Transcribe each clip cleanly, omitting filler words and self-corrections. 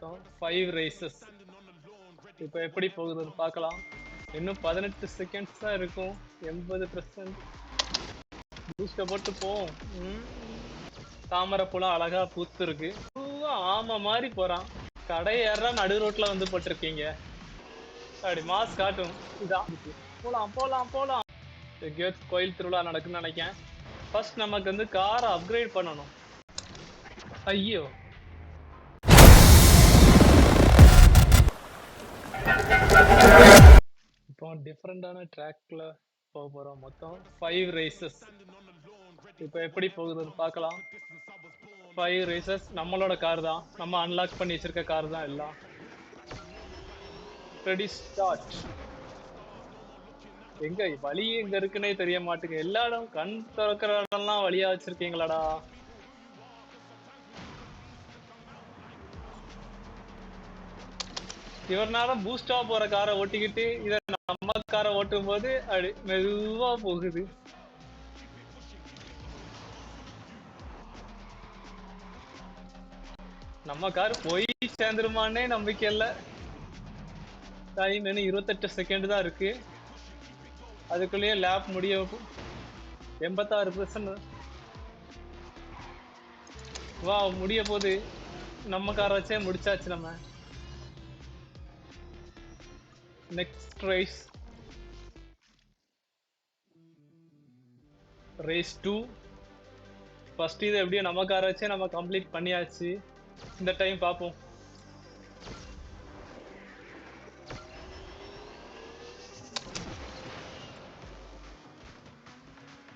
மொத்தம் 5 ரேசஸ். இப்போ எப்படி போகுதுன்னு பார்க்கலாம். இன்னும் 18 செகண்ட்ஸ் தான் இருக்கும். 80% பூஸ்ட போட்டு போவோம். தாமரை பூலாம் அழகா பூத்து இருக்கு. ஆமா மாதிரி போறான். கடை ஏறா நடு ரோட்ல வந்து போட்டிருக்கீங்க. அப்படி மாஸ் காட்டும். இதான் போலாம் போலாம் போலாம். எங்கேயோ கோயில் திருவிழா நடக்குன்னு நினைக்கிறேன். ஃபர்ஸ்ட் நமக்கு வந்து காரை அப்கிரேட் பண்ணணும். ஐயோ, இப்போ டிஃப்ரெண்டான ட்ராக்ல போக போறோம். மொத்தம் 5 ரேசஸ். இப்போ எப்படி போகுதுன்னு பார்க்கலாம். 5 ரேசஸ் நம்மளோட கார் தான். நம்ம அன்லாக் பண்ணி வச்சிருக்க கார் தான் எல்லாம். Ready start. எங்க வழி எங்க இருக்குன்னே தெரிய மாட்டேங்க. எல்லா இடம் கண் திறக்கிற இடம்லாம் வழியா வச்சிருக்கீங்களாடா. இவர்னால பூஸ்டா போற காரை ஓட்டிக்கிட்டு இத நம்ம காரை ஓட்டும் போது அப்படி மெதுவா போகுது. நம்ம கார் போய் சேர்ந்துருமானே நம்பிக்கை இல்ல. டைம் இன்னும் 28 செகண்ட் தான் இருக்கு. அதுக்குள்ளேயே லேப் முடிய 86%. வா முடிய போது. நம்ம காரை வச்சே முடிச்சாச்சு. நம்ம நெக்ஸ்ட் ரேஸ் 2. ஃபர்ஸ்ட் இது எப்படியும் நம்ம காரை வச்சே நம்ம கம்ப்ளீட் பண்ணியாச்சு. இந்த டைம் பார்ப்போம்.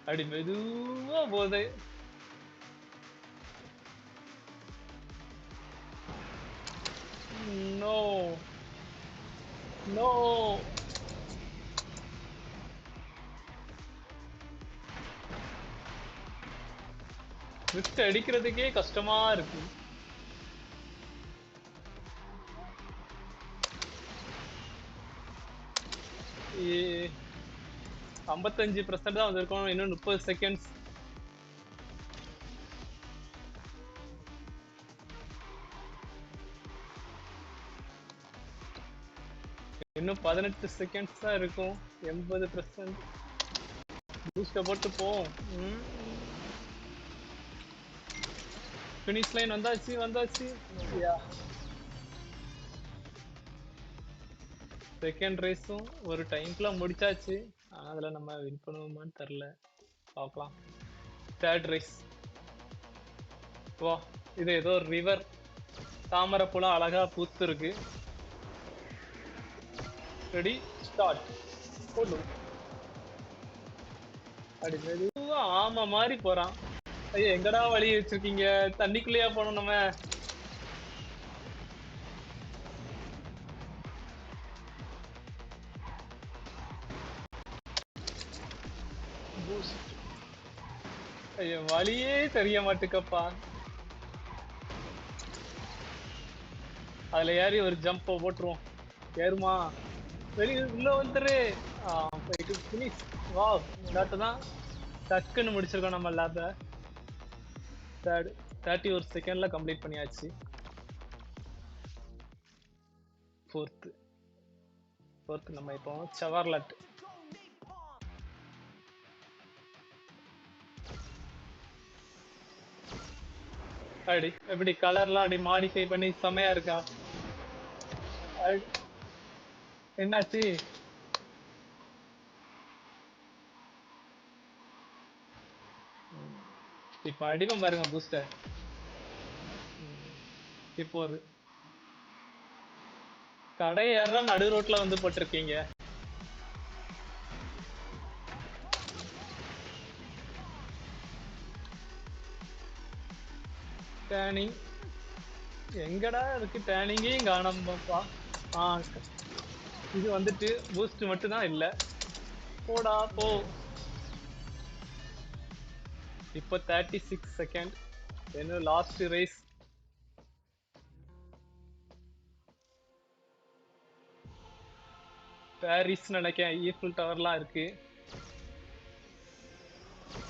அப்படி மெதுவா போகுது. நோ நோ, ட்ரிஃப்ட் அடிக்கிறதுக்கே கஷ்டமா இருக்கு. ஏ 55% தான் வந்திருக்கோம். இன்னும் 30 செகண்ட்ஸ். இன்னும் 18 செகண்ட்ஸ் தான் இருக்கும். 80% பூஸ்ட போட்டு போவோம். ஃபினிஷ் லைன் வந்தாச்சு. யா, செகண்ட் ரேஸும் ஒரு டைம்க்குள்ள முடிச்சாச்சு. அதுல நம்ம வின் பண்ணுவோமான்னு தெரியல, பார்க்கலாம். Third race. வா, இது ஏதோ ரிவர். தாமரை பூலாம் அழகா பூத்து இருக்கு. Ready start. போடும். அப்படி மெதுவா ஆமா மாதிரி போறான். ஐயா, எங்கடா வழி வச்சிருக்கீங்க? தண்ணிக்குள்ளேயா போனோம் நம்ம? ஐயோ, வழியே தெரிய மாட்டுக்கப்பா. அதுல ஏறி ஒரு ஜம்ப் போட்டுருவோம். ஏறுமா? வெளியே உள்ள வந்துரு. பினிஷ். வா, தான் டக்குன்னு முடிச்சிருக்கோம் நம்ம லேப. 31 செகண்ட்ல கம்ப்ளீட் பண்ணியாச்சு. ஃபோர்த் நம்ம இப்போ செவர்லெட். அப்படி எப்படி கலர்லாம் அப்படி மாடிஃபை பண்ணி செமையா இருக்கா? என்னாச்சு? இப்ப அடிப்பம் பாருங்க பூஸ்டர். இப்போ ஒரு கடை ஏறா நடு ரோட்ல வந்து போட்டிருக்கீங்க. டேனிங் எங்கடா இருக்கு? டேனிங்கையும் காணாமப்பா. இது வந்துட்டு பூஸ்ட் மட்டும் தான் இல்ல. போடா போ. இப்போ 36 செகண்ட். என்ன லாஸ்ட் ரேஸ். பாரிஸ் நினைக்கிறேன். ஈஃபில் டவர்லாம் இருக்கு.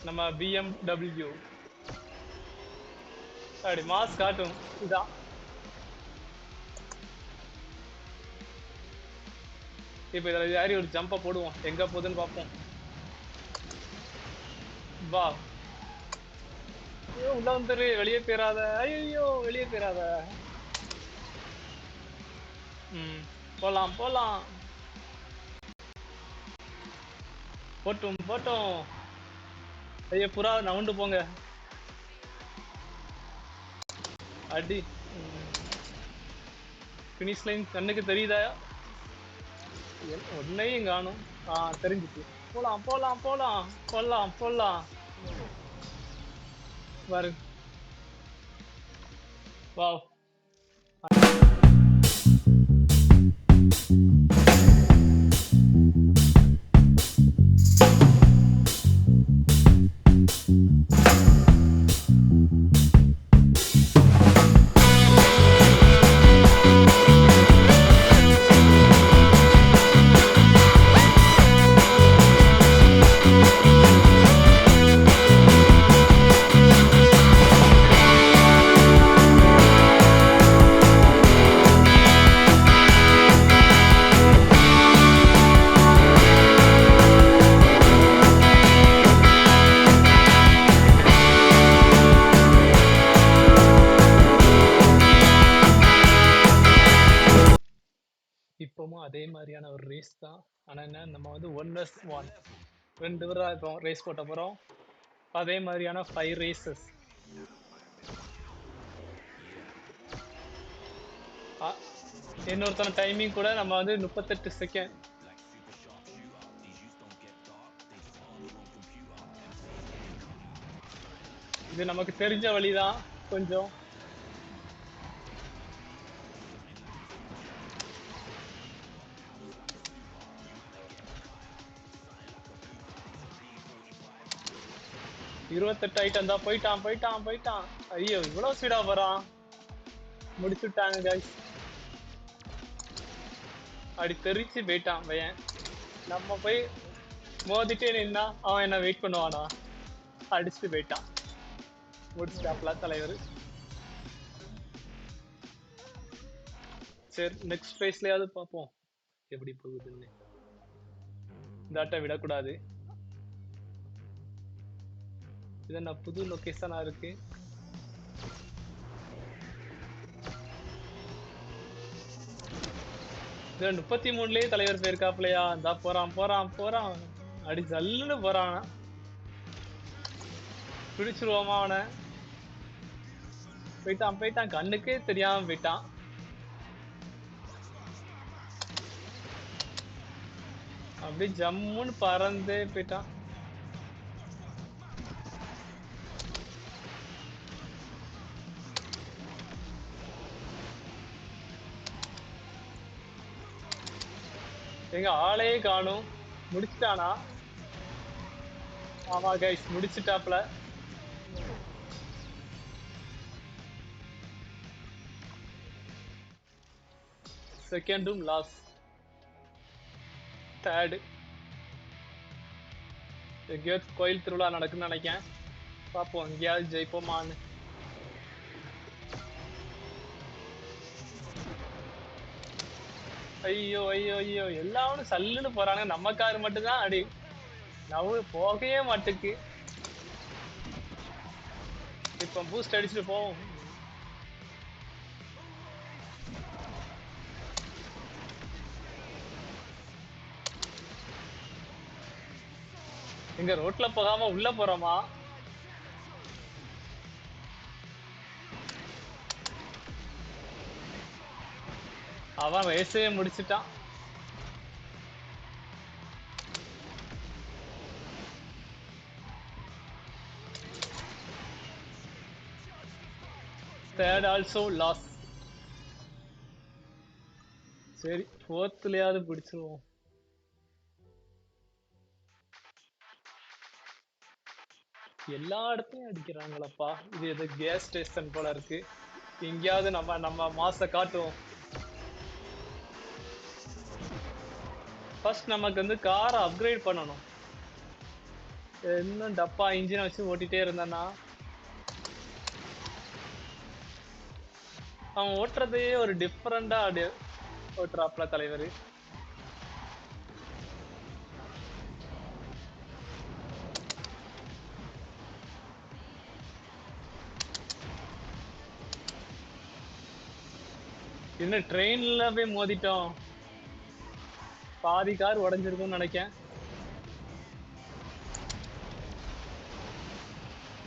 நம்ம BMW. அப்படி மாஸ் காட்டும். இதான் இப்ப இதுல யாரி ஒரு ஜம்ப போடுவோம், எங்க போகுதுன்னு பாப்போம். வா, ஐயோ உள்ள வந்துரு, வெளியே போயிடாத, ஐயோ வெளியே போயிடாத. போலாம் போலாம், போட்டும் போட்டோம். ஐயோ புறா நவுண்டு போங்க, அடி. பினிஷ் லைன் கண்ணுக்கு தெரியுதா? ஒன்னையும் காணும். தெரிஞ்சுச்சு. போலாம் போலாம் போலாம் போலாம் போலாம். பாரு, வா. இப்பவும் அதே மாதிரியான ஒரு ரேஸ் தான். ஆனா என்ன, நம்ம வந்து 1vs1 2 பேரா இப்போ ரேஸ் போட்ட போறோம். அதே மாதிரியான 5 ரேசஸ். இன்னொருத்தன டைமிங் கூட நம்ம வந்து 38 செகண்ட். இது நமக்கு தெரிஞ்ச வழிதான் கொஞ்சம். இருபத்தெட்டு ஐட்டம் தான். போயிட்டான் போயிட்டான் போயிட்டான். ஐயோ இவ்வளவு ஸ்பீடா போறான். முடிச்சுட்டாங்க கைஸ். அப்படி தெரிச்சு போயிட்டான் பையன். நம்ம போய் மோதிட்டே நின்னா அவன் என்ன வெயிட் பண்ணுவானா? அடிச்சுட்டு போயிட்டான். முடிச்சுட்டாப்ல தலைவர். சரி நெக்ஸ்ட் ரேஸ்லயாவது பார்ப்போம் எப்படி போகுதுன்னு. இந்த ஆட்டை விடக்கூடாது. இது என்ன புது லொகேஷனா இருக்கு? இது 33லயே தலைவர் போயிருக்காப்லையா? இந்தா போறான் போறான் போறான். அடி ஜல்லுன்னு போறான். பிடிச்சிருவோமா அவனை? போயிட்டான் போயிட்டான், கண்ணுக்கே தெரியாம போயிட்டான். அப்படியே ஜம்முன்னு பறந்தே போயிட்டான். எங்க ஆளையே காணும். முடிச்சிட்டானா? ஆமா கைஸ், முடிச்சிட்டாப்ல. செகண்டும் லாஸ். தேர்டு. எங்கேயாவது கோயில் திருவிழா நடக்குன்னு நினைக்கிறேன். பார்ப்போம் எங்கேயாவது ஜெயிப்போமான்னு. ஐயோ ஐயோ ஐயோ, எல்லாரும் சல்லுன்னு போறாங்க. நம்ம கார் மட்டும்தான் அடி நவு போகவே மாட்டுக்கு. இப்ப பூஸ்ட் அடிச்சுட்டு போவோம். எங்க ரோட்ல போகாம உள்ள போறோமா? அவன் ரேஸையே முடிச்சிட்டான். Third also loss. சரி ஃபோர்த்லயாவது பிடிச்சிருவோம். எல்லா இடத்தையும் அடிக்கிறாங்களப்பா. இது எது கேஸ் ஸ்டேஷன் போல இருக்கு. எங்கேயாவது நம்ம நம்ம மாச காட்டுவோம். ஃபர்ஸ்ட் நமக்கு வந்து காரை அப்கிரேட் பண்ணணும். இன்னும் டப்பா இன்ஜினை வச்சு ஓட்டிட்டே இருந்தானா அவன் ஓட்டுறதையே ஒரு டிஃப்ரெண்டா ஓட்டுறாப்ல தலைவர். என்ன ட்ரெயின்ல போய் மோதிட்டோம். பாதி கார் உடைஞ்சிருக்கும்னு நினைக்கேன்.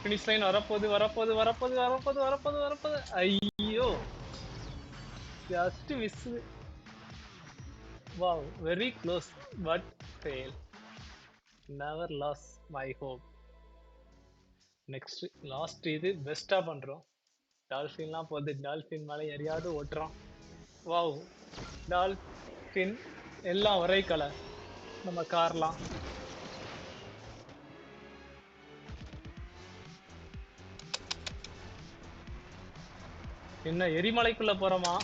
ஃபினிஷ் லைன் வரப்போகுது வரப்போகுது வரப்போகுது வரப்போகுது வரப்போகுது வரப்போகுது. ஐயோ just miss. Wow very close but fail. Never lose my hope. Next last இது பெஸ்டா பண்றோம். டால்ஃபின்லாம் போகுது. டால்ஃபின் மேலே எரியாவது ஓட்டுறோம். வாவ் டால்ஃபின் எல்லாம் ஒரே கலர். நம்ம கார்லாம் என்ன எரிமலைக்குள்ள போறோமா?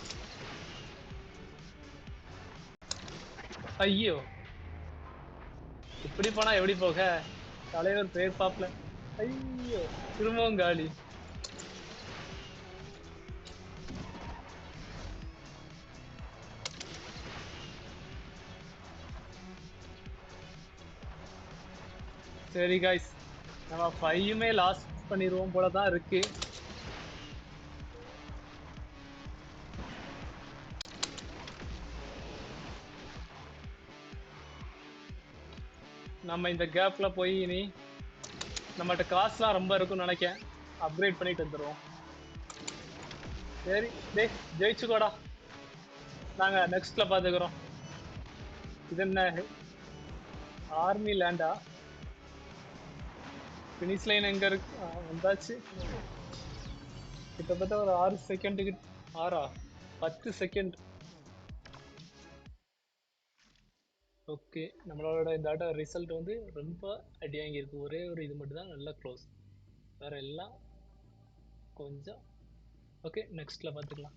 ஐயோ இப்படி போனா எப்படி போக? தலைவர் பேர் பாப்ல. ஐயோ திரும்பவும் காலி. சரி காய்ஸ், நம்ம 5மே லாஸ்ட் பண்ணிடுவோம் போல தான் இருக்கு. நம்ம இந்த கேப்ல போய் இனி நம்மகிட்ட காசுலாம் ரொம்ப இருக்கும்னு நினைக்கேன். அப்கிரேட் பண்ணிட்டு வந்துடுவோம். சரி டேய் ஜெயிச்சுக்கோடா. நாங்க நெக்ஸ்ட்ல பாத்துக்கிறோம். இது என்ன ஆர்மி லேண்டா? ஃபினிஷ் லைன் எங்க இருக்கு? வந்தாச்சு. கிட்டத்தட்ட ஒரு 6 செகண்டுக்கு 6 10 செகண்ட். ஓகே நம்மளோட இந்த ஆட்ட ரிசல்ட் வந்து ரொம்ப அடியாங்கி இருக்கு. ஒரே ஒரு இது மட்டும் தான் நல்லா க்ளோஸ், வேற எல்லாம் கொஞ்சம். ஓகே நெக்ஸ்ட்ல பார்த்துக்கலாம்.